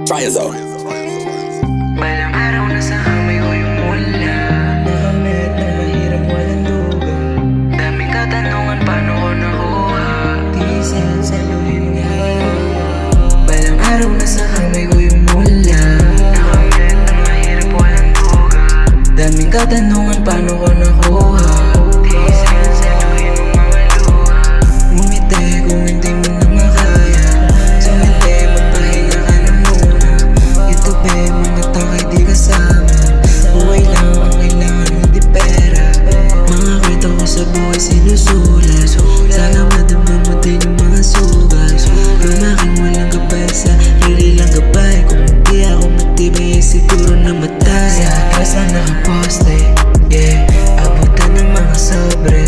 Try us out. Balang araw na sa kamay ko yung mula. Nakamit na mahirap walang duga. Daming katanungan paano ko nakuha. Tiisin sa luhin nga. Balang araw na sa kamay ko yung mula. Nakamit na mahirap walang duga. Daming katanungan paano ko nakuha. Tiisin sa luhin ng mga luha. Ngumiti kung hindi mo na makaya. Sumiti, magpahinga ka na muna. Ito be, mga takay di kasama. Buhay lang ang kailangan, hindi pera. Mga kwento ko sa buhay sinusulat. Sana madama mo din yung mga sugat. Lumaking walang gabay sa hili lang gabay. Kung hindi ako matibay, siguro namatay. Sa kasa nakaposte, yeah. Abutan ng mga sobre,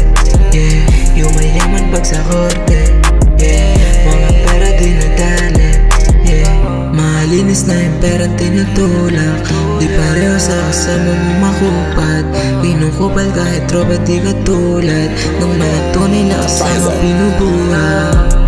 yeah. Yung mayaman pag sa korte, yeah. Mga pera di nadali, yeah. Malinis na yung pera tinutulak. Di pareho sa kasama mo makupat. Pinukupal kahit tropa di katulad ng mga tunay na kasama pinubuhat.